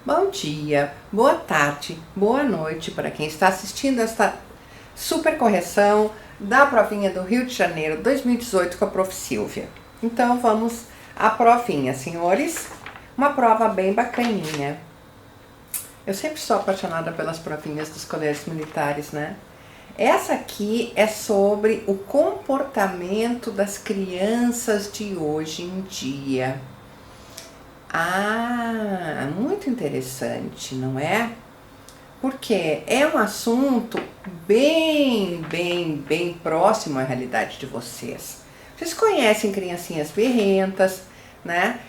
Bom dia, boa tarde, boa noite para quem está assistindo esta super correção da provinha do Rio de Janeiro 2018 com a Prof. Silvia. Então vamos à provinha, senhores. Uma prova bem bacaninha. Eu sempre sou apaixonada pelas provinhas dos colégios militares, né? Essa aqui é sobre o comportamento das crianças de hoje em dia. Ah, muito interessante, não é? Porque é um assunto bem próximo à realidade de vocês. Vocês conhecem criancinhas birrentas, né?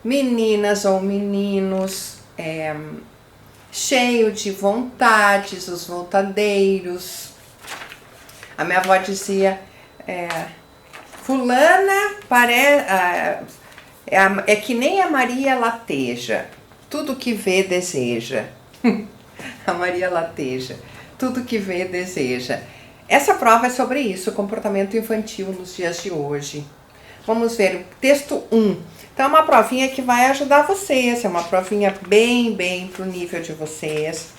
Meninas ou meninos, cheio de vontades, os vontadeiros. A minha avó dizia, fulana é que nem a Maria Lateja, tudo que vê deseja. A Maria Lateja, tudo que vê deseja. Essa prova é sobre isso, o comportamento infantil nos dias de hoje. Vamos ver o texto 1. Então é uma provinha que vai ajudar vocês, é uma provinha bem pro nível de vocês.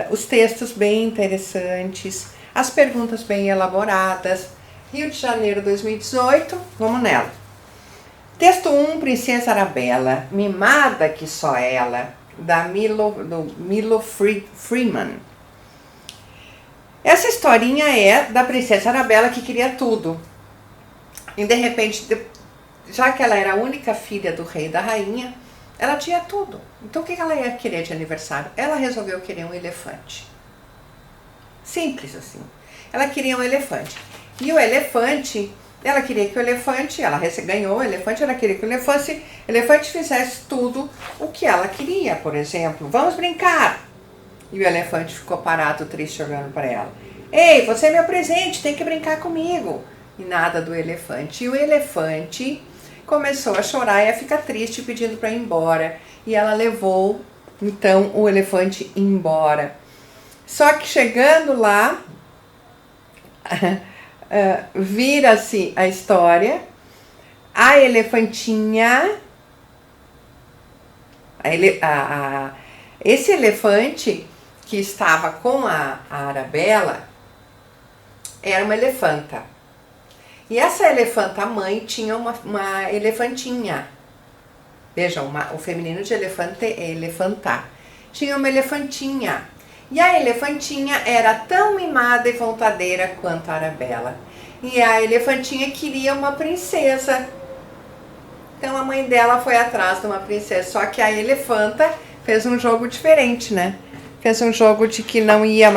Os textos bem interessantes, as perguntas bem elaboradas. Rio de Janeiro 2018, vamos nela. Texto 1, Princesa Arabella, mimada que só ela, do Milo Freeman. Essa historinha é da Princesa Arabella que queria tudo. E de repente, já que ela era a única filha do rei e da rainha, ela tinha tudo. Então o que ela ia querer de aniversário? Ela resolveu querer um elefante. Simples assim. Ela queria um elefante. E o elefante... Ela queria que o elefante, ela ganhou o elefante, ela queria que o elefante fizesse tudo o que ela queria, por exemplo. Vamos brincar! E o elefante ficou parado, triste, olhando para ela. Ei, você é meu presente, tem que brincar comigo. E nada do elefante. E o elefante começou a chorar e a ficar triste, pedindo para ir embora. E ela levou, então, o elefante embora. Só que chegando lá... vira-se a história, a elefantinha, esse elefante que estava com a Arabella era uma elefanta. E essa elefanta mãe tinha uma elefantinha. Vejam, o feminino de elefante é elefantar. Tinha uma elefantinha. E a elefantinha era tão mimada e vontadeira quanto a Arabella. E a elefantinha queria uma princesa. Então a mãe dela foi atrás de uma princesa. Só que a elefanta fez um jogo diferente, né? Fez um jogo de que não ia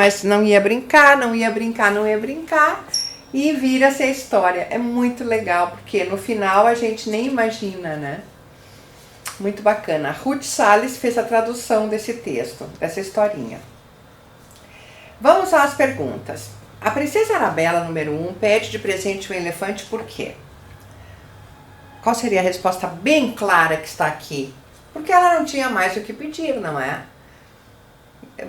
brincar. E vira-se a história. É muito legal, porque no final a gente nem imagina, né? Muito bacana. A Ruth Salles fez a tradução desse texto, dessa historinha. Vamos às perguntas. A princesa Arabella, número 1, pede de presente um elefante por quê? Qual seria a resposta bem clara que está aqui? Porque ela não tinha mais o que pedir, não é?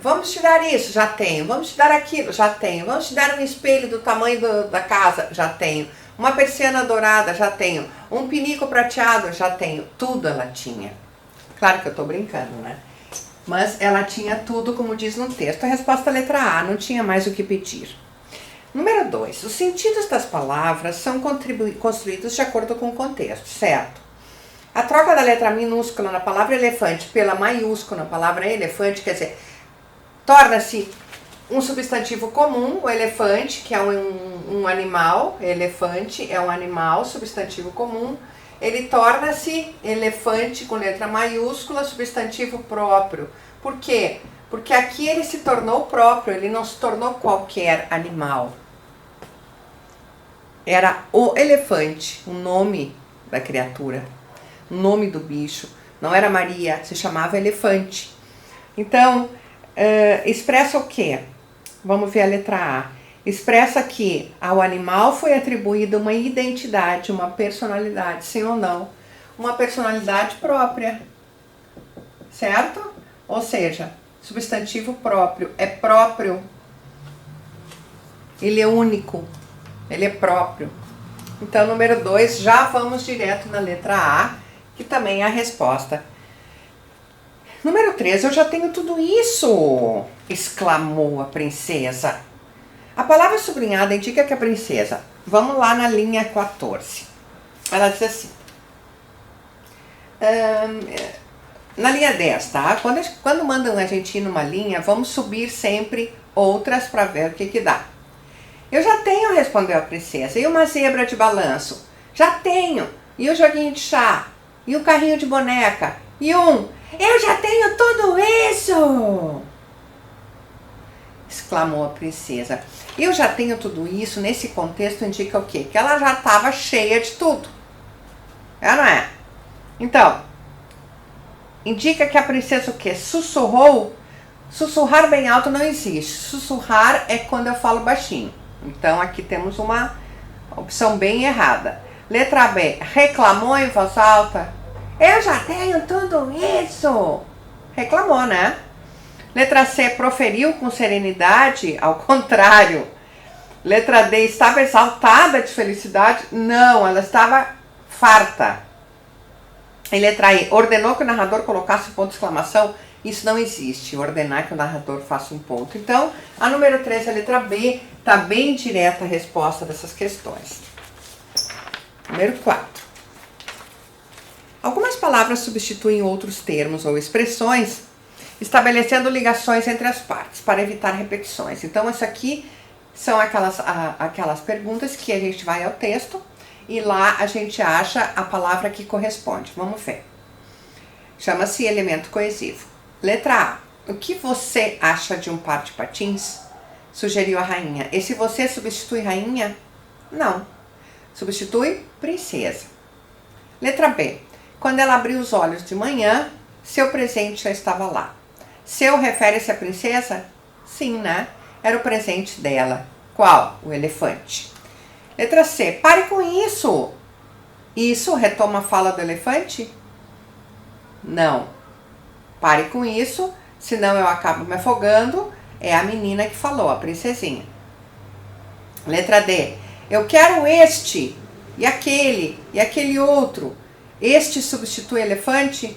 Vamos te dar isso? Já tenho. Vamos te dar aquilo? Já tenho. Vamos te dar um espelho do tamanho da casa? Já tenho. Uma persiana dourada? Já tenho. Um pinico prateado? Já tenho. Tudo ela tinha. Claro que eu estou brincando, né? Mas ela tinha tudo, como diz no texto. A resposta letra A, não tinha mais o que pedir. Número 2. Os sentidos das palavras são construídos de acordo com o contexto, certo? A troca da letra minúscula na palavra elefante pela maiúscula na palavra elefante, quer dizer, torna-se um substantivo comum, o elefante, que é um animal, elefante é um animal, substantivo comum, ele torna-se elefante com letra maiúscula, substantivo próprio. Por quê? Porque aqui ele se tornou próprio, ele não se tornou qualquer animal. Era o elefante, o nome da criatura, o nome do bicho. Não era Maria, se chamava elefante. Então, expressa o quê? Vamos ver a letra A. Expressa que ao animal foi atribuída uma identidade, uma personalidade, sim ou não? Uma personalidade própria, certo? Ou seja, substantivo próprio, é próprio, ele é único, ele é próprio. Então, número 2, já vamos direto na letra A, que também é a resposta. Número 3, eu já tenho tudo isso! Exclamou a princesa. A palavra sublinhada indica que a princesa... Vamos lá na linha 14. Ela diz assim... na linha 10, tá? Quando mandam a gente ir numa linha, vamos subir sempre outras para ver o que dá. Eu já tenho, respondeu a princesa. E uma zebra de balanço? Já tenho. E o joguinho de chá? E o carrinho de boneca? E eu já tenho tudo isso! Exclamou a princesa. Eu já tenho tudo isso, nesse contexto indica o quê? Que ela já estava cheia de tudo. É ou não é? Então, indica que a princesa o quê? Sussurrou. Sussurrar bem alto não existe. Sussurrar é quando eu falo baixinho. Então, aqui temos uma opção bem errada. Letra B. Reclamou em voz alta. Eu já tenho tudo isso. Reclamou, né? Letra C. Proferiu com serenidade. Ao contrário. Letra D. Estava exaltada de felicidade. Não, ela estava farta. E letra E. Ordenou que o narrador colocasse um ponto de exclamação. Isso não existe, ordenar que o narrador faça um ponto. Então, a número 3, a letra B, está bem direta a resposta dessas questões. Número 4. Algumas palavras substituem outros termos ou expressões, estabelecendo ligações entre as partes, para evitar repetições. Então, isso aqui são aquelas perguntas que a gente vai ao texto e lá a gente acha a palavra que corresponde. Vamos ver. Chama-se elemento coesivo. Letra A. O que você acha de um par de patins? Sugeriu a rainha. Esse você substitui rainha? Não. Substitui princesa. Letra B. Quando ela abriu os olhos de manhã, seu presente já estava lá. Seu refere-se à princesa? Sim, né? Era o presente dela. Qual? O elefante. Letra C. Pare com isso. Isso retoma a fala do elefante? Não. Pare com isso, senão eu acabo me afogando. É a menina que falou, a princesinha. Letra D. Eu quero este, e aquele outro. Este substitui elefante?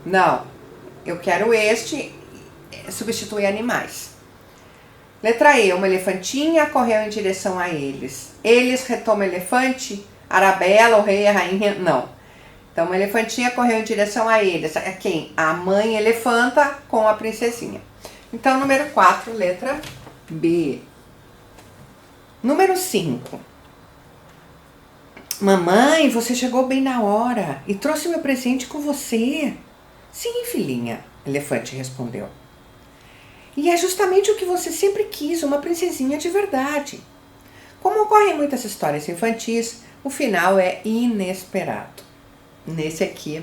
Não. Eu quero este, substitui animais. Letra E. Uma elefantinha correu em direção a eles. Eles retomam elefante? Arabella, o rei e a rainha? Não. Então, uma elefantinha correu em direção a eles. A quem? A mãe elefanta com a princesinha. Então, número 4, letra B. Número 5. Mamãe, você chegou bem na hora e trouxe meu presente com você. Sim, filhinha, elefante respondeu. E é justamente o que você sempre quis, uma princesinha de verdade. Como ocorre em muitas histórias infantis, o final é inesperado. Nesse aqui é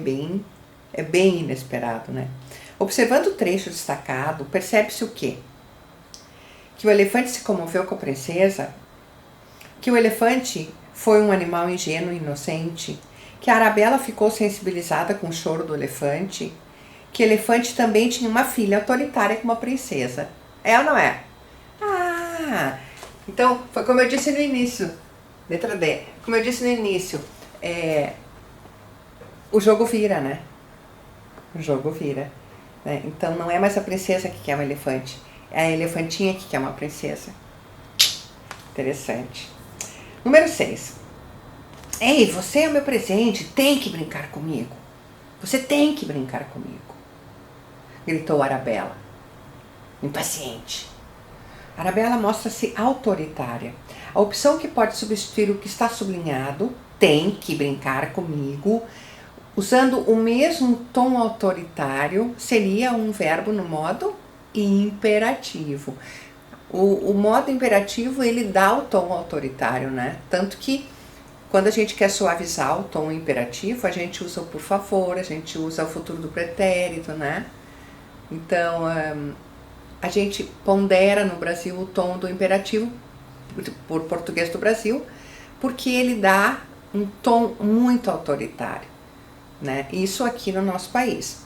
bem inesperado, né? Observando o trecho destacado, percebe-se o quê? Que o elefante se comoveu com a princesa, que o elefante foi um animal ingênuo e inocente, que a Arabella ficou sensibilizada com o choro do elefante, que o elefante também tinha uma filha autoritária com uma princesa. É ou não é? Ah! Então, foi como eu disse no início, letra D, como eu disse no início, o jogo vira, né? O jogo vira. Né? Então não é mais a princesa que quer um elefante, é a elefantinha que quer uma princesa. Interessante. Número 6. Ei, você é o meu presente, tem que brincar comigo. Você tem que brincar comigo. Gritou Arabella, impaciente. Arabella mostra-se autoritária. A opção que pode substituir o que está sublinhado, tem que brincar comigo, usando o mesmo tom autoritário, seria um verbo no modo imperativo. O modo imperativo, ele dá o tom autoritário, né? Tanto que, quando a gente quer suavizar o tom imperativo, a gente usa o por favor, a gente usa o futuro do pretérito, né? Então, a gente pondera no Brasil o tom do imperativo, por português do Brasil, porque ele dá um tom muito autoritário. Né? Isso aqui no nosso país.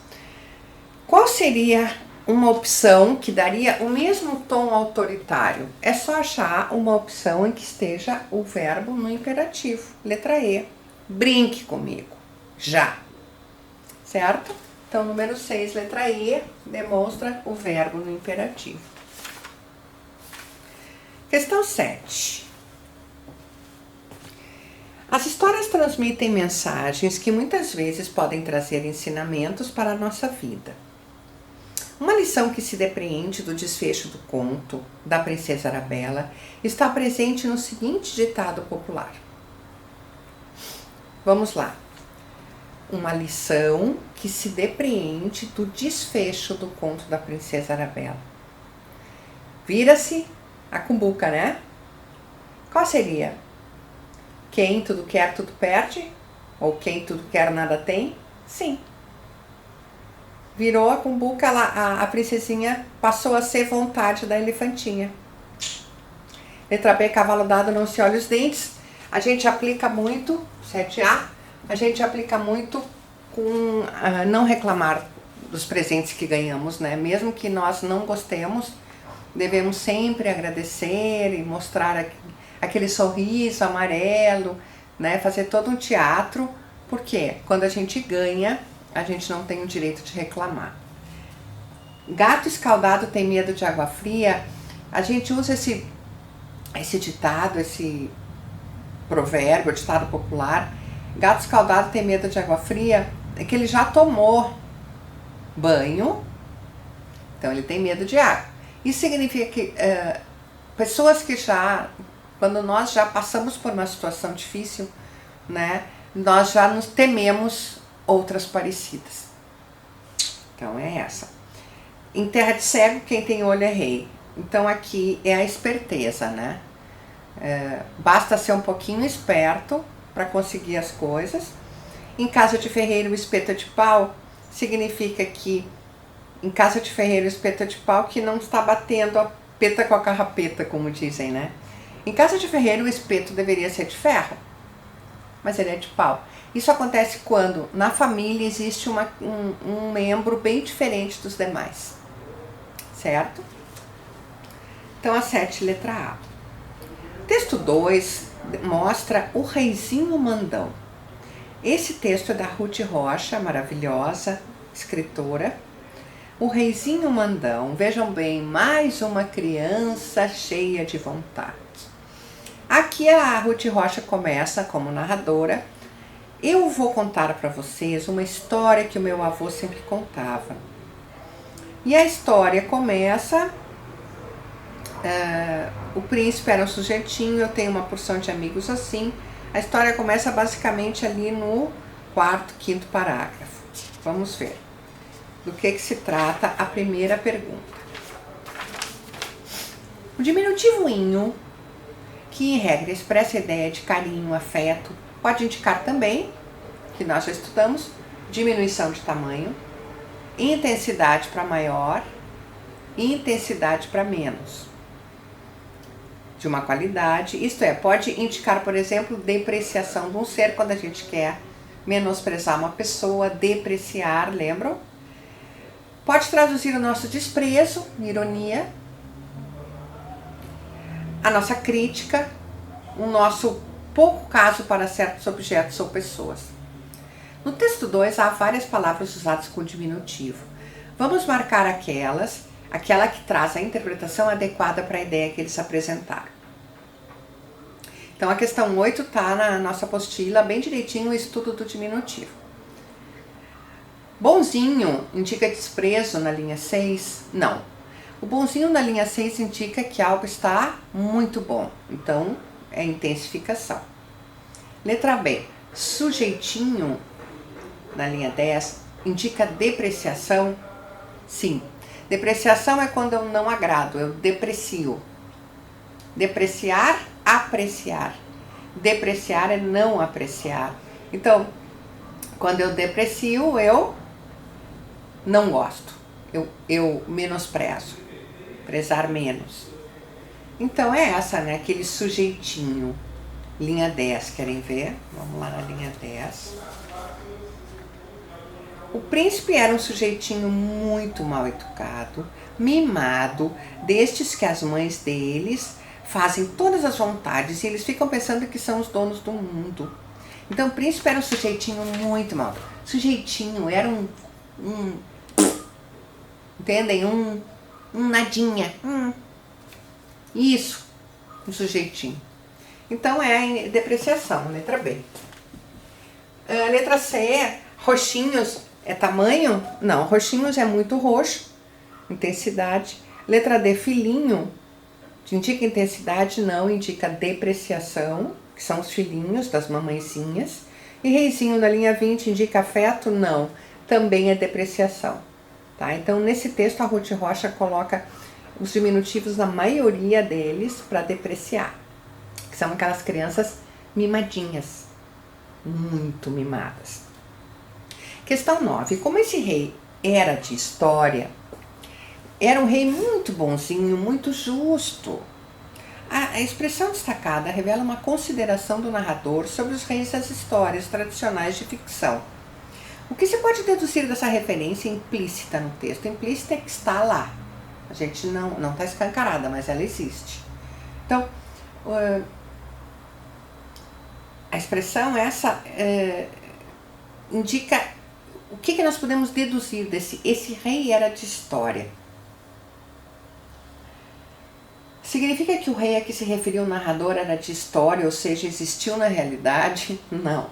Qual seria uma opção que daria o mesmo tom autoritário? É só achar uma opção em que esteja o verbo no imperativo. Letra E. Brinque comigo. Já. Certo? Então, número 6, letra E, demonstra o verbo no imperativo. Questão 7. As histórias transmitem mensagens que muitas vezes podem trazer ensinamentos para a nossa vida. Uma lição que se depreende do desfecho do conto da Princesa Arabella está presente no seguinte ditado popular. Vamos lá. Uma lição que se depreende do desfecho do conto da Princesa Arabella. Vira-se a cumbuca, né? Qual seria? Quem tudo quer, tudo perde? Ou quem tudo quer, nada tem? Sim. Virou a cumbuca, a princesinha passou a ser vontade da elefantinha. Letra B, cavalo dado não se olha os dentes. A gente aplica muito, 7A, a gente aplica muito com não reclamar dos presentes que ganhamos, né? Mesmo que nós não gostemos, devemos sempre agradecer e mostrar aquele sorriso amarelo, né? Fazer todo um teatro, porque quando a gente ganha, a gente não tem o direito de reclamar. Gato escaldado tem medo de água fria. A gente usa esse ditado, esse provérbio, ditado popular. Gato escaldado tem medo de água fria, é que ele já tomou banho, então ele tem medo de água. Isso significa que pessoas que quando nós já passamos por uma situação difícil, né, nós já nos tememos outras parecidas. Então é essa. Em terra de cego, quem tem olho é rei. Então aqui é a esperteza, né? Basta ser um pouquinho esperto para conseguir as coisas. Em casa de ferreiro, o espeto de pau significa que em casa de ferreiro, o espeto de pau que não está batendo a peta com a carrapeta, como dizem, né? Em casa de ferreiro, o espeto deveria ser de ferro, mas ele é de pau. Isso acontece quando na família existe um membro bem diferente dos demais, certo? Então a 7, letra A. Texto 2 mostra o reizinho mandão. Esse texto é da Ruth Rocha, maravilhosa escritora. O reizinho mandão, vejam bem, mais uma criança cheia de vontade. Aqui a Ruth Rocha começa como narradora. Eu vou contar para vocês uma história que o meu avô sempre contava. E a história começa... o príncipe era um sujeitinho, eu tenho uma porção de amigos assim. A história começa basicamente ali no 4º, 5º parágrafo. Vamos ver do que se trata a primeira pergunta. O diminutivo inho, que em regra expressa a ideia de carinho, afeto, pode indicar também, que nós já estudamos, diminuição de tamanho, intensidade para maior e intensidade para menos, de uma qualidade, isto é, pode indicar, por exemplo, depreciação de um ser, quando a gente quer menosprezar uma pessoa, depreciar, lembram? Pode traduzir o nosso desprezo, ironia, a nossa crítica, o nosso pouco caso para certos objetos ou pessoas. No texto 2 há várias palavras usadas com diminutivo. Vamos marcar aquela que traz a interpretação adequada para a ideia que eles apresentaram. Então a questão 8 está na nossa apostila, bem direitinho, o estudo do diminutivo. Bonzinho indica desprezo na linha 6? Não. O bonzinho na linha 6 indica que algo está muito bom, então é intensificação. Letra B, sujeitinho na linha 10 indica depreciação? Sim. Depreciação é quando eu não agrado, eu deprecio. Depreciar, apreciar. Depreciar é não apreciar. Então, quando eu deprecio, eu não gosto. Eu menosprezo. Prezar menos. Então é essa, né? Aquele sujeitinho. Linha 10, querem ver? Vamos lá na linha 10. O príncipe era um sujeitinho muito mal educado, mimado, destes que as mães deles fazem todas as vontades e eles ficam pensando que são os donos do mundo. Então o príncipe era um sujeitinho muito mal. Sujeitinho era um entendem? Um nadinha. Isso, um sujeitinho. Então é depreciação, letra B. A letra C, roxinhos é tamanho? Não, roxinhos é muito roxo, intensidade. Letra D, filhinho, indica intensidade? Não, indica depreciação, que são os filhinhos das mamãezinhas. E reizinho na linha 20 indica afeto? Não, também é depreciação. Tá? Então, nesse texto, a Ruth Rocha coloca os diminutivos na maioria deles para depreciar, que são aquelas crianças mimadinhas, muito mimadas. Questão 9. Como esse rei era de história, era um rei muito bonzinho, muito justo. A expressão destacada revela uma consideração do narrador sobre os reis das histórias tradicionais de ficção. O que se pode deduzir dessa referência implícita no texto? Implícita é que está lá. A gente não está escancarada, mas ela existe. Então, a expressão essa indica o que nós podemos deduzir desse. Esse rei era de história. Significa que o rei a que se referiu o narrador era de história, ou seja, existiu na realidade? Não.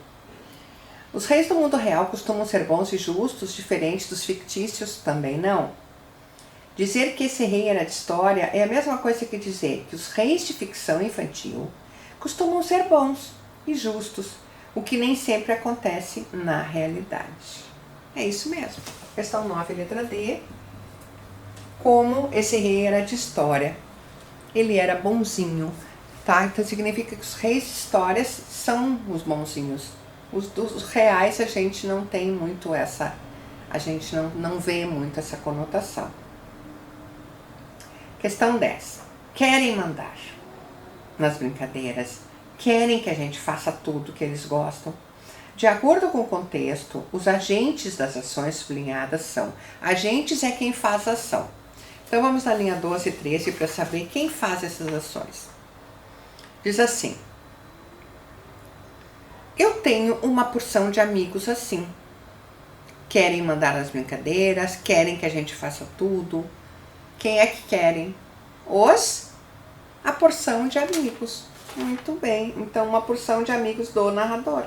Os reis do mundo real costumam ser bons e justos, diferentes dos fictícios? Também não. Dizer que esse rei era de história é a mesma coisa que dizer que os reis de ficção infantil costumam ser bons e justos, o que nem sempre acontece na realidade. É isso mesmo. Questão 9, letra D. Como esse rei era de história. Ele era bonzinho, tá? Então significa que os reis de histórias são os bonzinhos. Os dos reais a gente não tem muito essa, a gente não vê muito essa conotação. Questão 10. Querem mandar nas brincadeiras, querem que a gente faça tudo que eles gostam. De acordo com o contexto, os agentes das ações sublinhadas são: agentes é quem faz a ação. Então vamos na linha 12 e 13 para saber quem faz essas ações. Diz assim: eu tenho uma porção de amigos assim. Querem mandar as brincadeiras, querem que a gente faça tudo. Quem é que querem? A porção de amigos. Muito bem, então uma porção de amigos do narrador.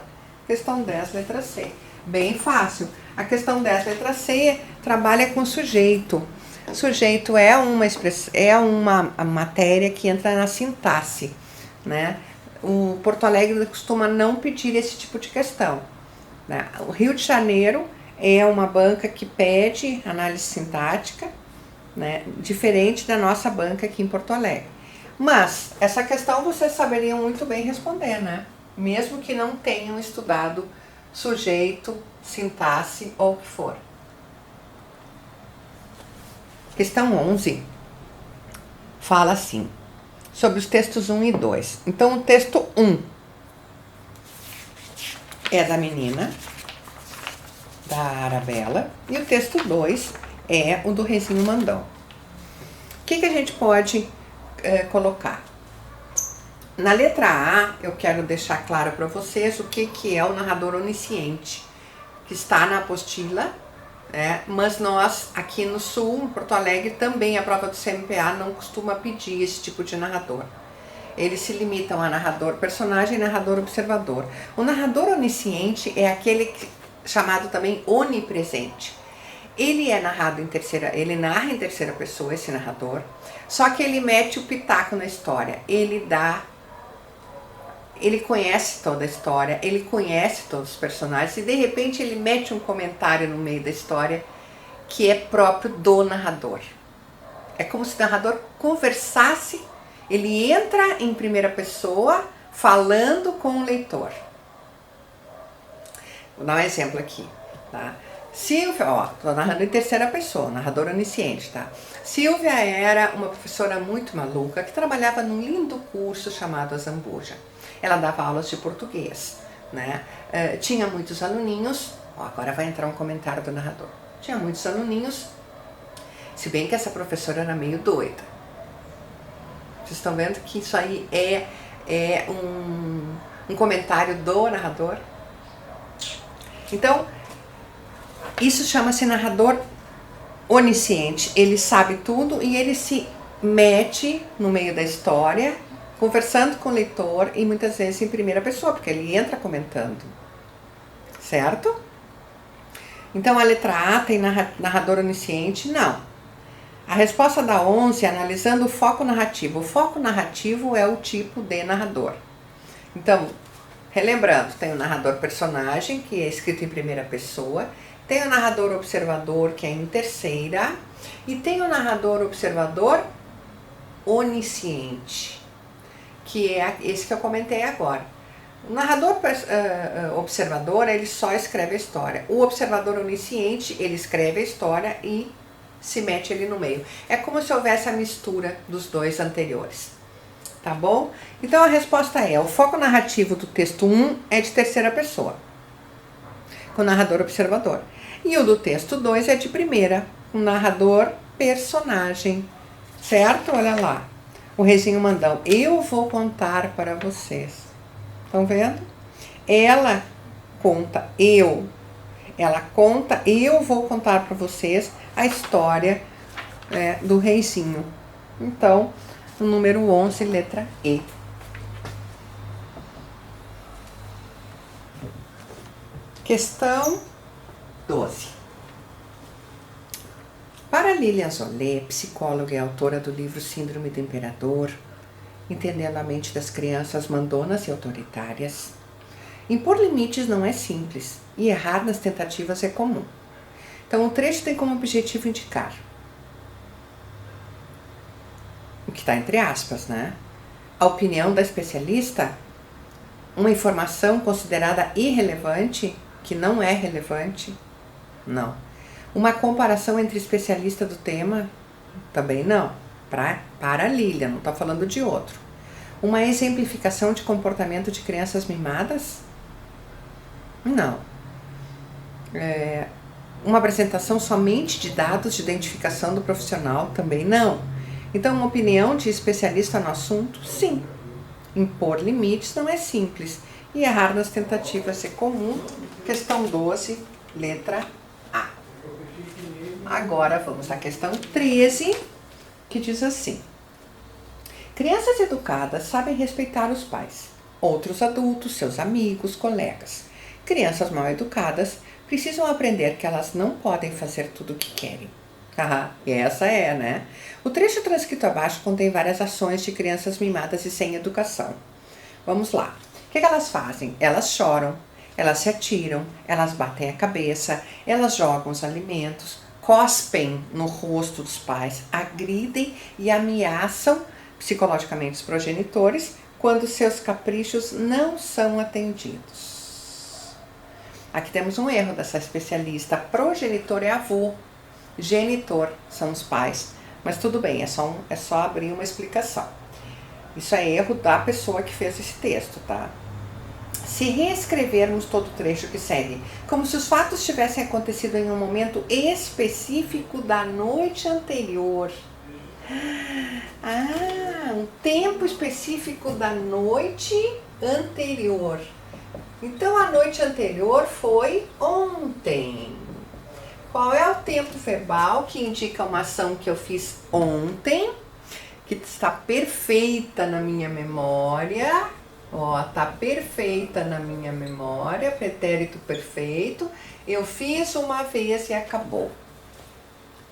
Questão 10, letra C. Bem fácil. A questão 10, letra C, trabalha com sujeito. Sujeito é uma matéria que entra na sintaxe, né? O Porto Alegre costuma não pedir esse tipo de questão, né? O Rio de Janeiro é uma banca que pede análise sintática, né? Diferente da nossa banca aqui em Porto Alegre. Mas essa questão vocês saberiam muito bem responder, né? Mesmo que não tenham estudado sujeito, sintaxe ou o que for. Questão 11 fala assim, sobre os textos 1 e 2. Então, o texto 1 é da menina, da Arabella, e o texto 2 é o do Reizinho Mandão. O que a gente pode colocar? Na letra A, eu quero deixar claro para vocês o que é o narrador onisciente, que está na apostila. Mas nós, aqui no Sul, em Porto Alegre, também a prova do CMPA não costuma pedir esse tipo de narrador. Eles se limitam a narrador personagem e narrador observador. O narrador onisciente é aquele chamado também onipresente. Ele narra em terceira pessoa, esse narrador, só que ele mete o pitaco na história. Ele conhece toda a história, ele conhece todos os personagens e de repente ele mete um comentário no meio da história que é próprio do narrador. É como se o narrador conversasse, ele entra em primeira pessoa falando com o leitor. Vou dar um exemplo aqui, tá? Silvia, tô narrando em terceira pessoa, narrador onisciente, tá? Silvia era uma professora muito maluca que trabalhava num lindo curso chamado A Zambuja. Ela dava aulas de português, né? Tinha muitos aluninhos, agora vai entrar um comentário do narrador. Tinha muitos aluninhos, se bem que essa professora era meio doida. Vocês estão vendo que isso aí é um comentário do narrador? Então, Isso chama-se narrador onisciente. Ele sabe tudo e ele se mete no meio da história, conversando com o leitor e muitas vezes em primeira pessoa, porque ele entra comentando. Certo? Então a letra A tem narrador onisciente? Não. A resposta da 11 é analisando o foco narrativo. O foco narrativo é o tipo de narrador. Então, relembrando, tem o narrador personagem, que é escrito em primeira pessoa, tem o narrador observador, que é em terceira, e tem o narrador observador onisciente, que é esse que eu comentei agora. O narrador observador, ele só escreve a história. O observador onisciente, ele escreve a história e se mete ali no meio. É como se houvesse a mistura dos dois anteriores. Tá bom? Então a resposta é: o foco narrativo do texto 1 é de terceira pessoa, com o narrador observador. E o do texto 2 é de primeira, com o narrador personagem. Certo? Olha lá. O reizinho mandão. Eu vou contar para vocês. Estão vendo? Ela conta, eu vou contar para vocês a história do reizinho. Então, o número 11, letra E. Questão 12. Para Lilian Zolé, psicóloga e autora do livro Síndrome do Imperador, Entendendo a Mente das Crianças Mandonas e Autoritárias, impor limites não é simples e errar nas tentativas é comum. Então, o trecho tem como objetivo indicar o que está entre aspas, né? A opinião da especialista, uma informação considerada irrelevante, que não é relevante, não. Uma comparação entre especialista do tema, também não. Para Lilian, não estou falando de outro. Uma exemplificação de comportamento de crianças mimadas? Não. Uma apresentação somente de dados de identificação do profissional? Também não. Então, uma opinião de especialista no assunto? Sim. Impor limites não é simples e errar nas tentativas é comum. Questão 12, letra A. Agora vamos à questão 13, que diz assim: crianças educadas sabem respeitar os pais, outros adultos, seus amigos, colegas. Crianças mal educadas precisam aprender que elas não podem fazer tudo o que querem. Essa é, né? O trecho transcrito abaixo contém várias ações de crianças mimadas e sem educação. Vamos lá. O que elas fazem? Elas choram, elas se atiram, elas batem a cabeça, elas jogam os alimentos, cospem no rosto dos pais, agridem e ameaçam psicologicamente os progenitores quando seus caprichos não são atendidos. Aqui temos um erro dessa especialista. Progenitor é avô, genitor são os pais. Mas tudo bem, é só abrir uma explicação. Isso é erro da pessoa que fez esse texto, tá? Se reescrevermos todo o trecho que segue, como se os fatos tivessem acontecido em um momento específico da noite anterior. Um tempo específico da noite anterior. Então, a noite anterior foi ontem. Qual é o tempo verbal que indica uma ação que eu fiz ontem, que está perfeita na minha memória? Tá perfeita na minha memória, pretérito perfeito. Eu fiz uma vez e acabou.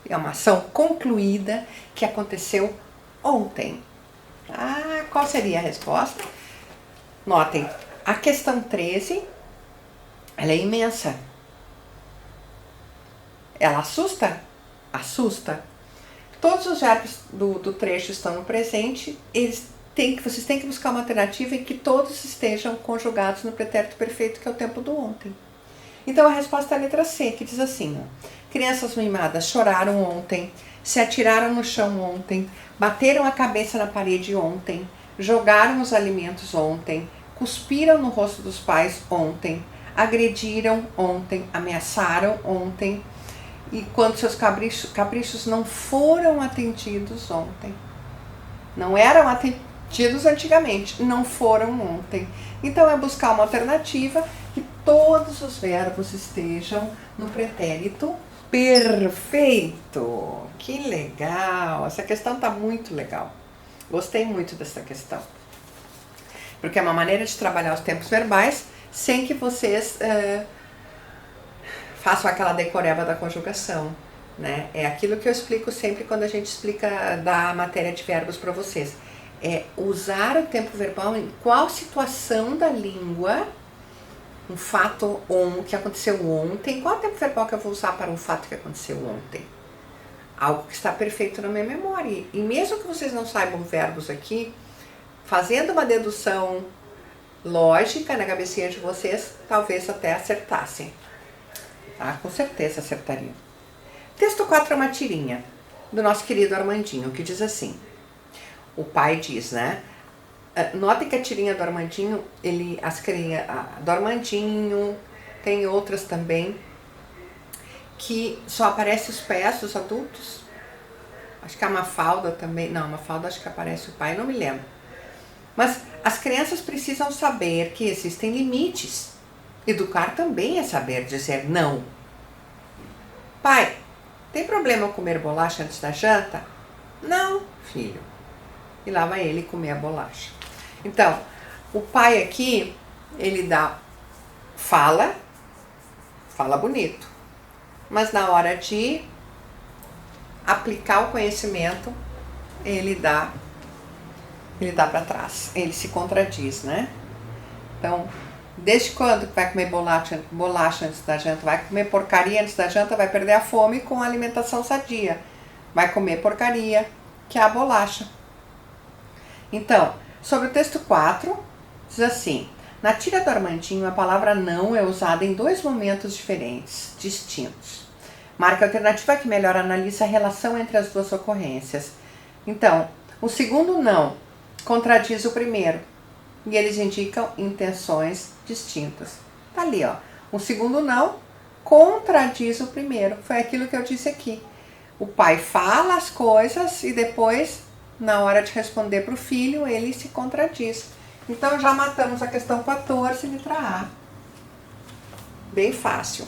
É uma ação concluída que aconteceu ontem. Qual seria a resposta? Notem, a questão 13, ela é imensa. Ela assusta? Assusta. Todos os verbos do trecho estão no presente, vocês têm que buscar uma alternativa em que todos estejam conjugados no pretérito perfeito, que é o tempo do ontem. Então a resposta é a letra C, que diz assim: crianças mimadas choraram ontem, se atiraram no chão ontem, bateram a cabeça na parede ontem, jogaram os alimentos ontem, cuspiram no rosto dos pais ontem, agrediram ontem, ameaçaram ontem, e quando seus caprichos não foram atendidos ontem. Não eram atendidos antigamente, não foram ontem. Então é buscar uma alternativa que todos os verbos estejam no pretérito perfeito. Que legal! Essa questão está muito legal. Gostei muito dessa questão. Porque é uma maneira de trabalhar os tempos verbais sem que vocês façam aquela decoreba da conjugação, né? É aquilo que eu explico sempre quando a gente explica da matéria de verbos para vocês. É usar o tempo verbal em qual situação da língua, um fato que aconteceu ontem, qual é o tempo verbal que eu vou usar para um fato que aconteceu ontem? Algo que está perfeito na minha memória. E mesmo que vocês não saibam verbos aqui, fazendo uma dedução lógica na cabecinha de vocês, talvez até acertassem. Tá? Com certeza acertariam. Texto 4 é uma tirinha do nosso querido Armandinho, que diz assim. O pai diz, né? Notem que a tirinha do Armandinho, do Armandinho, tem outras também, que só aparece os pés dos adultos. Acho que a Mafalda também. Não, a Mafalda acho que aparece o pai, não me lembro. Mas as crianças precisam saber que existem limites. Educar também é saber dizer não. Pai, tem problema eu comer bolacha antes da janta? Não, filho. E lá vai ele comer a bolacha. Então, o pai aqui, ele fala bonito. Mas na hora de aplicar o conhecimento, ele dá para trás. Ele se contradiz, né? Então, desde quando vai comer bolacha antes da janta? Vai comer porcaria antes da janta, vai perder a fome com a alimentação sadia. Vai comer porcaria, que é a bolacha. Então, sobre o texto 4, diz assim: na tira do Armandinho, a palavra não é usada em dois momentos diferentes, distintos. Marque a alternativa que melhor analisa a relação entre as duas ocorrências. Então, o segundo não contradiz o primeiro e eles indicam intenções distintas. Tá ali, ó. O segundo não contradiz o primeiro. Foi aquilo que eu disse aqui. O pai fala as coisas e depois, na hora de responder para o filho, ele se contradiz. Então já matamos a questão 14, letra A. Bem fácil.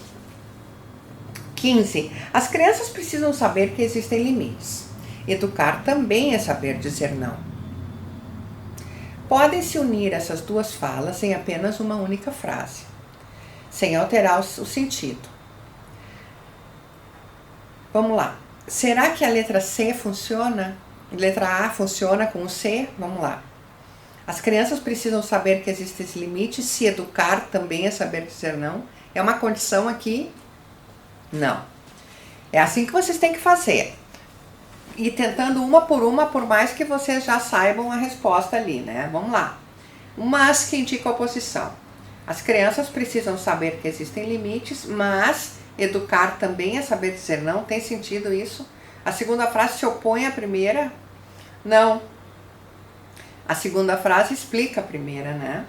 15. As crianças precisam saber que existem limites. Educar também é saber dizer não. Podem se unir essas duas falas em apenas uma única frase, sem alterar o sentido. Vamos lá. Será que a letra C funciona? Letra A funciona com o C? Vamos lá. As crianças precisam saber que existem limites, se educar também é saber dizer não. É uma condição aqui? Não. É assim que vocês têm que fazer. E tentando uma, por mais que vocês já saibam a resposta ali, né? Vamos lá. Mas que indica oposição. As crianças precisam saber que existem limites, mas educar também é saber dizer não. Tem sentido isso? A segunda frase se opõe à primeira? Não. A segunda frase explica a primeira, né?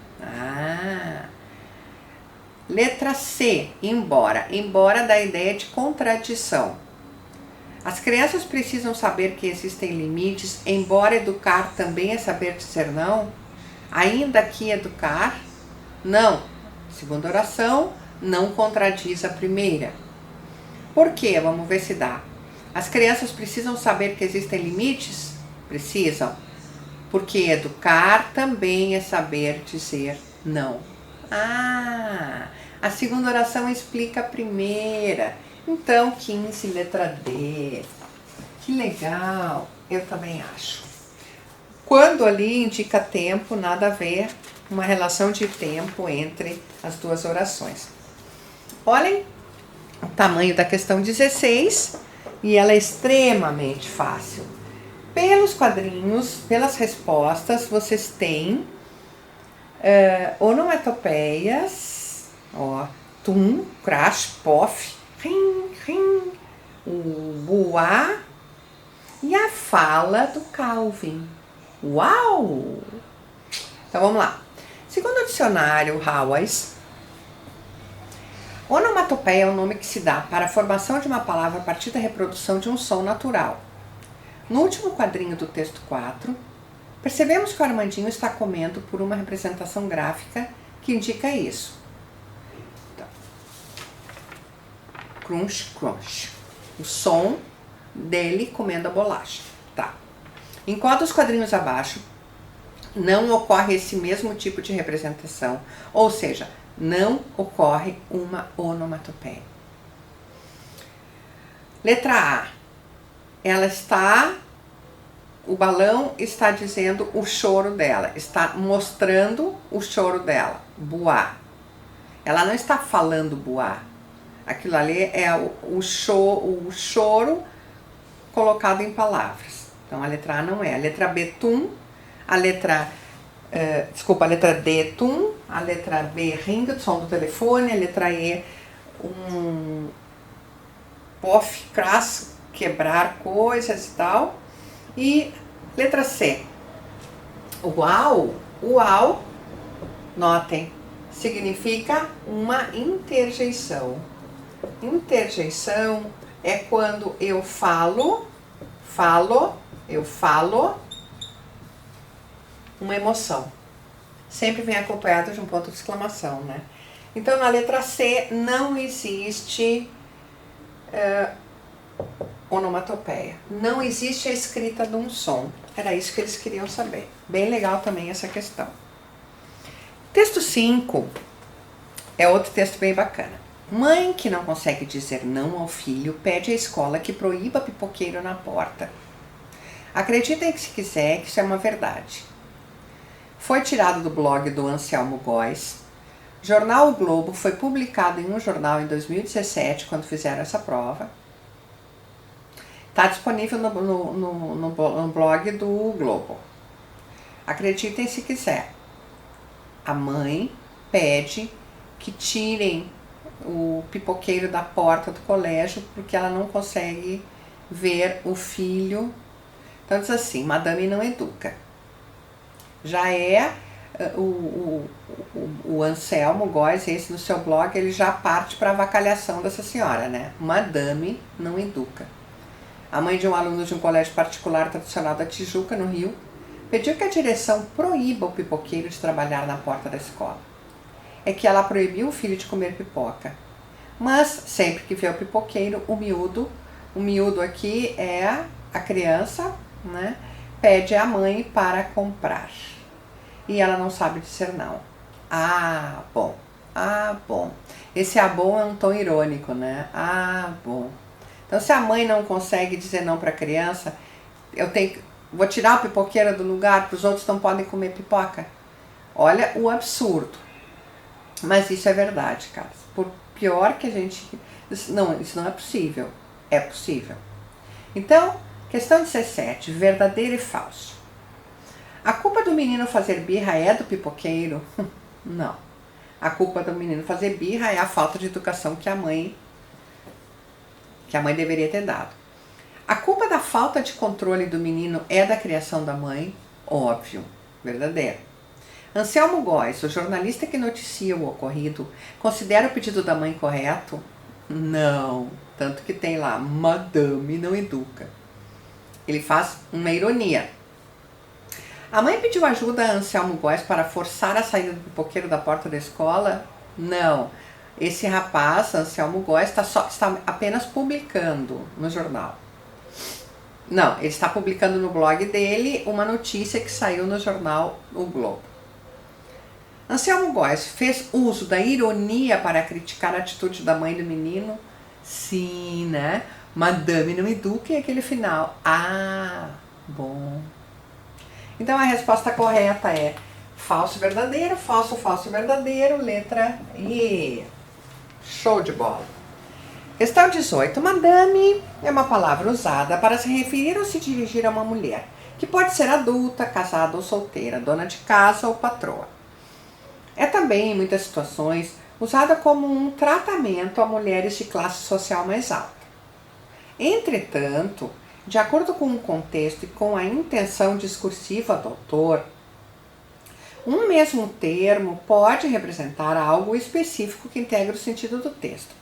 Letra C, embora. Embora dá a ideia de contradição. As crianças precisam saber que existem limites, embora educar também é saber dizer não. Ainda que educar, não. Segunda oração, não contradiz a primeira. Por quê? Vamos ver se dá. As crianças precisam saber que existem limites? Precisam. Porque educar também é saber dizer não. A segunda oração explica a primeira. Então, 15, letra D. Que legal. Eu também acho. Quando ali indica tempo, nada a ver, uma relação de tempo entre as duas orações. Olhem o tamanho da questão 16 e ela é extremamente fácil. Pelos quadrinhos, pelas respostas, vocês têm onomatopeias, ó, tum, crash, pof, rim, rim, o boa e a fala do Calvin. Uau! Então vamos lá. Segundo o dicionário Howes, onomatopeia é o nome que se dá para a formação de uma palavra a partir da reprodução de um som natural. No último quadrinho do texto 4, percebemos que o Armandinho está comendo por uma representação gráfica que indica isso. crunch, crunch. O som dele comendo a bolacha, tá? Enquanto os quadrinhos abaixo, não ocorre esse mesmo tipo de representação, ou seja, não ocorre uma onomatopeia. Letra A, o balão está dizendo o choro dela, está mostrando o choro dela, buá. Ela não está falando buá. Aquilo ali é o choro colocado em palavras. Então a letra A não é. A letra B, tum. A letra D, tum. A letra B, ring, som do telefone. A letra E, pof, crass, quebrar coisas e tal. E letra C, uau, notem, significa uma interjeição. Interjeição é quando eu falo uma emoção. Sempre vem acompanhado de um ponto de exclamação, né? Então, na letra C não existe onomatopeia. Não existe a escrita de um som. Era isso que eles queriam saber. Bem legal também essa questão. Texto 5 é outro texto bem bacana. Mãe que não consegue dizer não ao filho pede à escola que proíba pipoqueiro na porta. Acreditem que se quiser que isso é uma verdade. Foi tirado do blog do Anselmo Góes. Jornal O Globo foi publicado em um jornal em 2017, quando fizeram essa prova. Está disponível no blog do Globo. Acreditem se quiser. A mãe pede que tirem o pipoqueiro da porta do colégio porque ela não consegue ver o filho. Então diz assim, madame não educa. Já é o Anselmo Góes, esse no seu blog, ele já parte para a avacalhação dessa senhora, né? Madame não educa. A mãe de um aluno de um colégio particular tradicional da Tijuca, no Rio, pediu que a direção proíba o pipoqueiro de trabalhar na porta da escola. É que ela proibiu o filho de comer pipoca. Mas, sempre que vê o pipoqueiro, o miúdo aqui é a criança, né? Pede à mãe para comprar. E ela não sabe dizer não. Ah, bom. Esse bom é um tom irônico, né? Ah, bom. Então, se a mãe não consegue dizer não para a criança, vou tirar o pipoqueiro do lugar, para os outros não podem comer pipoca. Olha o absurdo. Mas isso é verdade, cara. Por pior que a gente... isso não é possível. É possível. Então, questão 17. Verdadeiro e falso. A culpa do menino fazer birra é do pipoqueiro? Não. A culpa do menino fazer birra é a falta de educação que a mãe deveria ter dado. A culpa da falta de controle do menino é da criação da mãe? Óbvio. Verdadeiro. Anselmo Góes, o jornalista que noticia o ocorrido, considera o pedido da mãe correto? Não. Tanto que tem lá, madame não educa. Ele faz uma ironia. A mãe pediu ajuda a Anselmo Góes para forçar a saída do pipoqueiro da porta da escola? Não. Esse rapaz, Anselmo Góes, está apenas publicando no jornal. Não, ele está publicando no blog dele uma notícia que saiu no jornal O Globo. Anselmo Góes fez uso da ironia para criticar a atitude da mãe do menino? Sim, né? Madame não educa e aquele final. Ah, bom. Então a resposta correta é falso, verdadeiro, falso, falso, verdadeiro, letra E. Show de bola. Questão 18. Madame é uma palavra usada para se referir ou se dirigir a uma mulher, que pode ser adulta, casada ou solteira, dona de casa ou patroa. É também, em muitas situações, usada como um tratamento a mulheres de classe social mais alta. Entretanto, de acordo com o contexto e com a intenção discursiva do autor, um mesmo termo pode representar algo específico que integra o sentido do texto.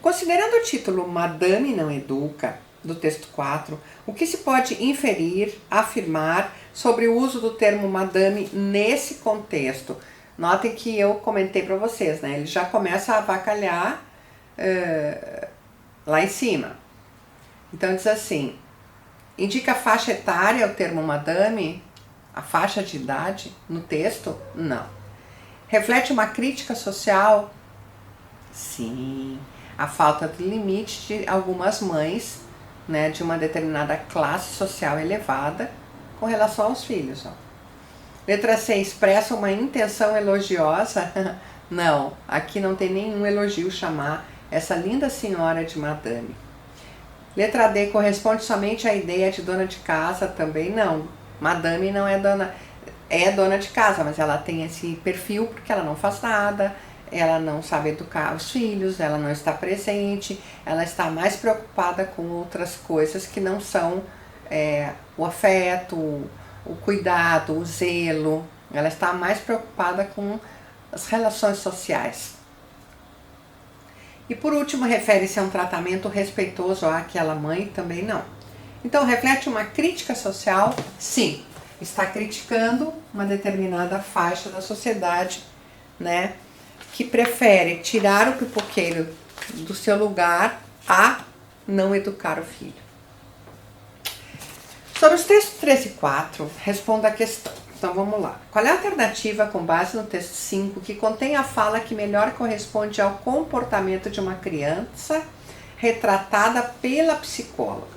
Considerando o título Madame não educa, do texto 4, o que se pode inferir, afirmar sobre o uso do termo madame nesse contexto? Notem que eu comentei para vocês, né? Ele já começa a avacalhar lá em cima. Então diz assim, indica a faixa etária, o termo madame, a faixa de idade no texto? Não. Reflete uma crítica social? Sim. A falta de limite de algumas mães, né, de uma determinada classe social elevada com relação aos filhos. Ó. Letra C, expressa uma intenção elogiosa? Não, aqui não tem nenhum elogio chamar essa linda senhora de madame. Letra D, corresponde somente à ideia de dona de casa? Também não. Madame não é dona de casa, mas ela tem esse perfil porque ela não faz nada, ela não sabe educar os filhos, ela não está presente, ela está mais preocupada com outras coisas que não são o afeto, o cuidado, o zelo. Ela está mais preocupada com as relações sociais. E por último, refere-se a um tratamento respeitoso àquela mãe? Também não. Então, reflete uma crítica social? Sim. Está criticando uma determinada faixa da sociedade, né, que prefere tirar o pipoqueiro do seu lugar a não educar o filho. Sobre os textos 3 e 4, responda a questão. Então vamos lá. Qual é a alternativa com base no texto 5 que contém a fala que melhor corresponde ao comportamento de uma criança retratada pela psicóloga?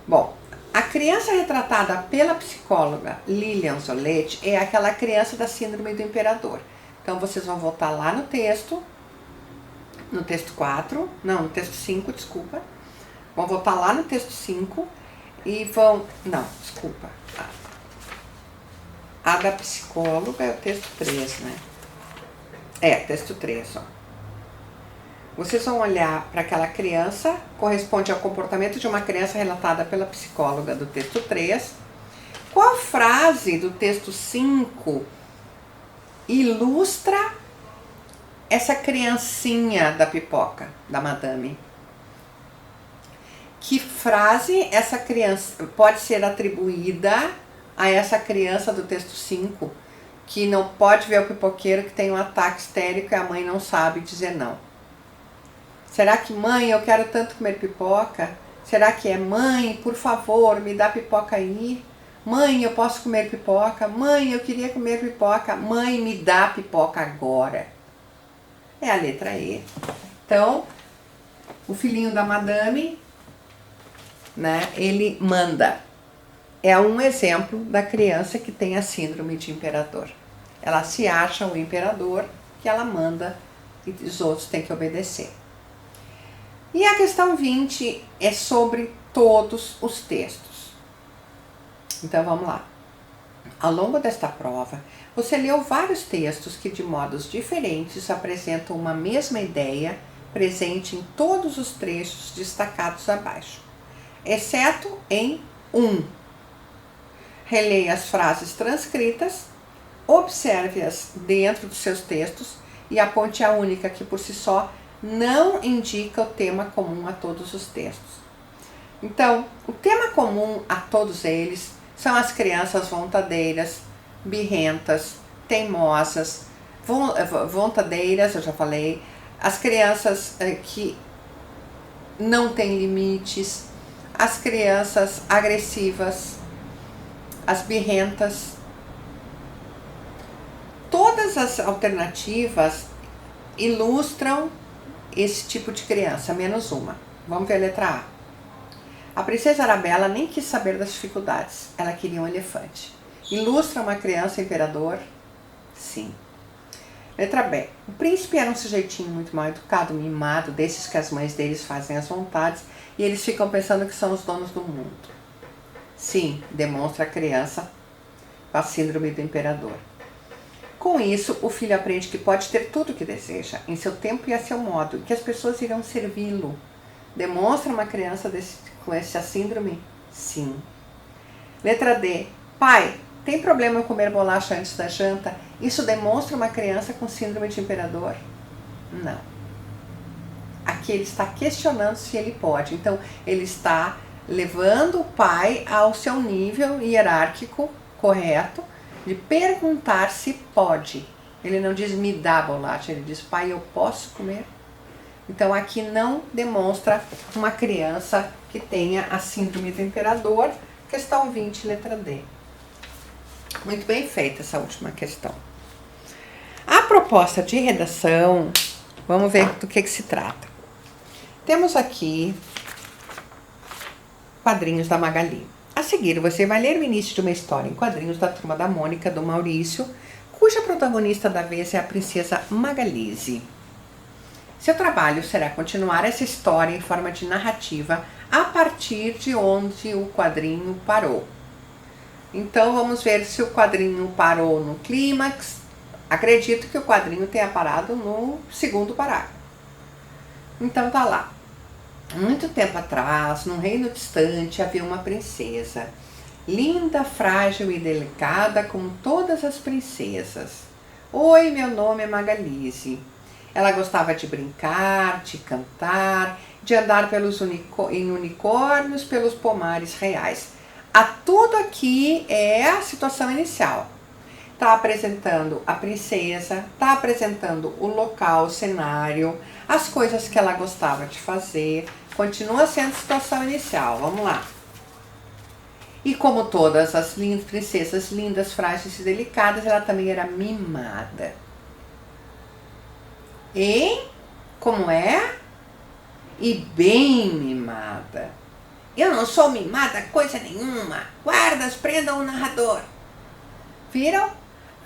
Bom, a criança retratada pela psicóloga Lilian Zoletti é aquela criança da síndrome do imperador. Então vocês vão voltar lá no texto 5, desculpa. Vão voltar lá no texto 5 e vão... Não, desculpa. A da psicóloga é o texto 3, né? Texto 3, ó. Vocês vão olhar para aquela criança, corresponde ao comportamento de uma criança relatada pela psicóloga do texto 3. Qual frase do texto 5 ilustra essa criancinha da pipoca, da madame? Que frase essa criança pode ser atribuída a essa criança do texto 5, que não pode ver o pipoqueiro, que tem um ataque histérico e a mãe não sabe dizer não? Será que mãe, eu quero tanto comer pipoca? Será que é mãe, por favor, me dá pipoca aí? Mãe, eu posso comer pipoca? Mãe, eu queria comer pipoca. Mãe, me dá pipoca agora. É a letra E. Então, o filhinho da madame, né, ele manda. É um exemplo da criança que tem a síndrome de imperador. Ela se acha o imperador, que ela manda e os outros têm que obedecer. E a questão 20 é sobre todos os textos. Então vamos lá. Ao longo desta prova, você leu vários textos que de modos diferentes apresentam uma mesma ideia presente em todos os trechos destacados abaixo, exceto em 1. Releia as frases transcritas, observe-as dentro dos seus textos e aponte a única que por si só não indica o tema comum a todos os textos. Então, o tema comum a todos eles são as crianças vontadeiras, birrentas, teimosas, vontadeiras, eu já falei, as crianças que não têm limites, as crianças agressivas, as birrentas. Todas as alternativas ilustram esse tipo de criança, menos uma. Vamos ver a letra A. A princesa Arabella nem quis saber das dificuldades, ela queria um elefante. Ilustra uma criança imperador? Sim. Letra B. O príncipe era um sujeitinho muito mal educado, mimado, desses que as mães deles fazem as vontades e eles ficam pensando que são os donos do mundo. Sim, demonstra a criança com a síndrome do imperador. Com isso, o filho aprende que pode ter tudo o que deseja, em seu tempo e a seu modo, e que as pessoas irão servi-lo. Demonstra uma criança com essa síndrome? Sim. Letra D. Pai, tem problema em comer bolacha antes da janta? Isso demonstra uma criança com síndrome de imperador? Não. Aqui ele está questionando se ele pode. Então, ele está levando o pai ao seu nível hierárquico correto de perguntar se pode. Ele não diz me dá bolacha, ele diz pai, eu posso comer? Então aqui não demonstra uma criança que tenha a síndrome do imperador. Questão 20, letra D. Muito bem feita essa última questão. A proposta de redação, vamos ver do que se trata. Temos aqui quadrinhos da Magali. A seguir, você vai ler o início de uma história em quadrinhos da Turma da Mônica, do Maurício, cuja protagonista da vez é a princesa Magalise. Seu trabalho será continuar essa história em forma de narrativa a partir de onde o quadrinho parou. Então vamos ver se o quadrinho parou no clímax. Acredito que o quadrinho tenha parado no segundo parágrafo. Então tá lá. Muito tempo atrás, num reino distante, havia uma princesa, linda, frágil e delicada como todas as princesas. Oi, meu nome é Magalise. Ela gostava de brincar, de cantar, de andar em unicórnios pelos pomares reais. A tudo aqui é a situação inicial. Está apresentando a princesa, está apresentando o local, o cenário, as coisas que ela gostava de fazer. Continua sendo a situação inicial. Vamos lá. E como todas as princesas lindas, frágeis e delicadas, ela também era mimada. E como é? E bem mimada. Eu não sou mimada coisa nenhuma. Guardas, prendam o narrador. Viram?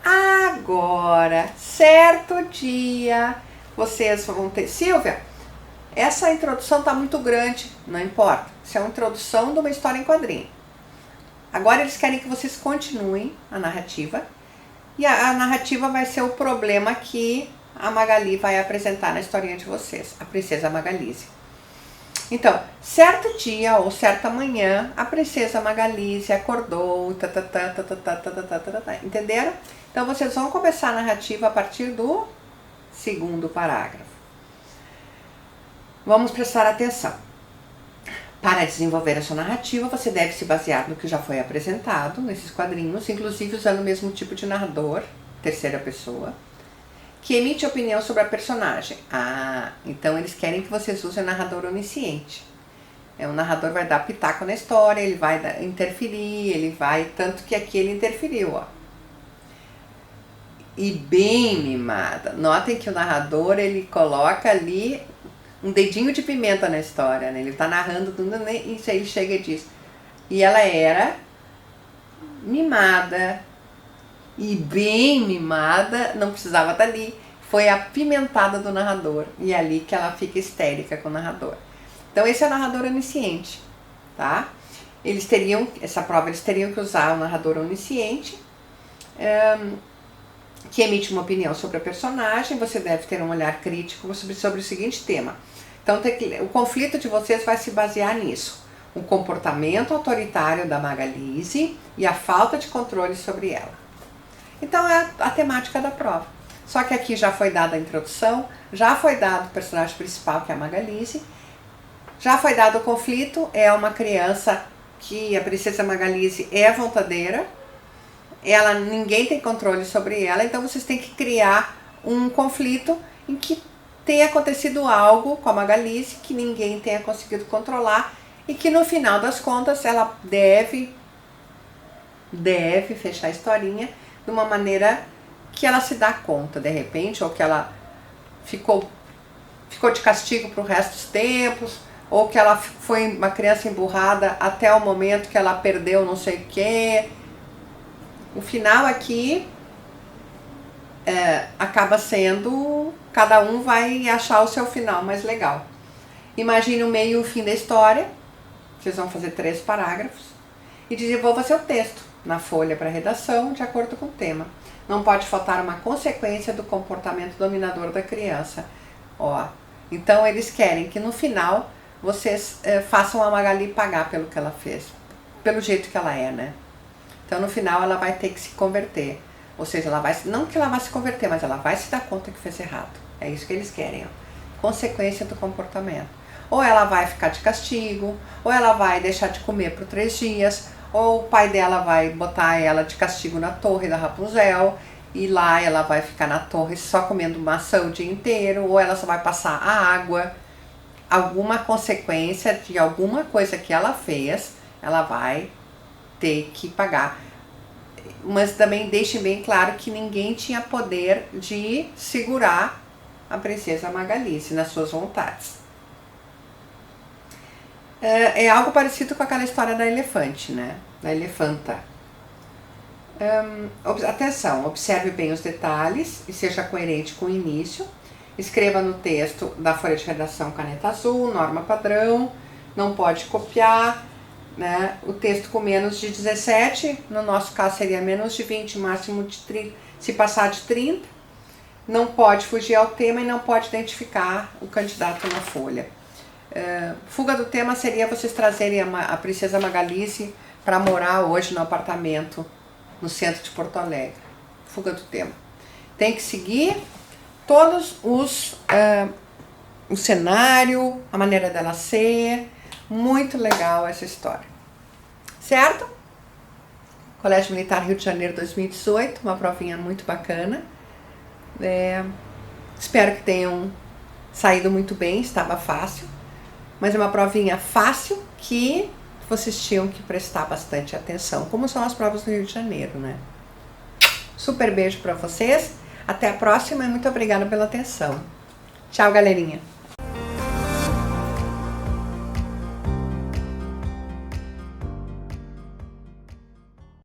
Agora, certo dia, vocês vão ter... Silvia, essa introdução está muito grande. Não importa. Isso é uma introdução de uma história em quadrinho. Agora eles querem que vocês continuem a narrativa. E a narrativa vai ser o problema que a Magali vai apresentar na historinha de vocês, a princesa Magalise. Então, certo dia ou certa manhã, a princesa Magalise acordou, entenderam? Então vocês vão começar a narrativa a partir do segundo parágrafo. Vamos prestar atenção. Para desenvolver a sua narrativa, você deve se basear no que já foi apresentado nesses quadrinhos, inclusive usando o mesmo tipo de narrador, terceira pessoa, que emite opinião sobre a personagem. Então eles querem que vocês usem o narrador onisciente. O narrador vai dar pitaco na história, ele vai interferir, tanto que aqui ele interferiu, ó. E bem mimada. Notem que o narrador, ele coloca ali um dedinho de pimenta na história, né? Ele está narrando, e aí ele chega e diz, e ela era mimada, e bem mimada, não precisava estar ali, foi a pimentada do narrador, e é ali que ela fica histérica com o narrador. Então esse é o narrador onisciente, tá? Essa prova eles teriam que usar o narrador onisciente, que emite uma opinião sobre a personagem. Você deve ter um olhar crítico sobre o seguinte tema. Então o conflito de vocês vai se basear nisso. O comportamento autoritário da Magalise e a falta de controle sobre ela. Então é a temática da prova. Só que aqui já foi dada a introdução, já foi dado o personagem principal, que é a Magalise, já foi dado o conflito, é uma criança que a princesa Magalise é vontadeira, ninguém tem controle sobre ela, então vocês têm que criar um conflito em que tenha acontecido algo com a Magalise que ninguém tenha conseguido controlar e que no final das contas ela deve fechar a historinha de uma maneira que ela se dá conta de repente, ou que ela ficou de castigo para o resto dos tempos, ou que ela foi uma criança emburrada até o momento que ela perdeu não sei o que. O final aqui acaba sendo, cada um vai achar o seu final mais legal. Imagine o meio e o fim da história. Vocês vão fazer 3 parágrafos e desenvolva seu texto na folha para redação de acordo com o tema. Não pode faltar uma consequência do comportamento dominador da criança. Então eles querem que no final vocês façam a Magali pagar pelo que ela fez, pelo jeito que ela é, né? Então no final ela vai ter que se converter. Ou seja, não que ela vai se converter, mas ela vai se dar conta que fez errado. É isso que eles querem, consequência do comportamento. Ou ela vai ficar de castigo, ou ela vai deixar de comer por 3 dias, ou o pai dela vai botar ela de castigo na torre da Rapunzel. e lá ela vai ficar na torre só comendo maçã o dia inteiro, ou ela só vai passar a água. Alguma consequência de alguma coisa que ela fez, ela vai ter que pagar. Mas também deixe bem claro que ninguém tinha poder de segurar a princesa Magalice nas suas vontades. É algo parecido com aquela história da elefante, né? Da elefanta. Atenção, observe bem os detalhes e seja coerente com o início. Escreva no texto da folha de redação caneta azul, norma padrão, não pode copiar, né? O texto com menos de 17, no nosso caso seria menos de 20, máximo de 30, se passar de 30, não pode fugir ao tema e não pode identificar o candidato na folha. Fuga do tema seria vocês trazerem a princesa Magalice para morar hoje no apartamento no centro de Porto Alegre. Fuga do tema. Tem que seguir todos o cenário, a maneira dela ser. Muito legal essa história. Certo? Colégio Militar Rio de Janeiro 2018, uma provinha muito bacana. Espero que tenham saído muito bem, estava fácil. Mas é uma provinha fácil que vocês tinham que prestar bastante atenção, como são as provas do Rio de Janeiro, né? Super beijo para vocês, até a próxima e muito obrigada pela atenção. Tchau, galerinha!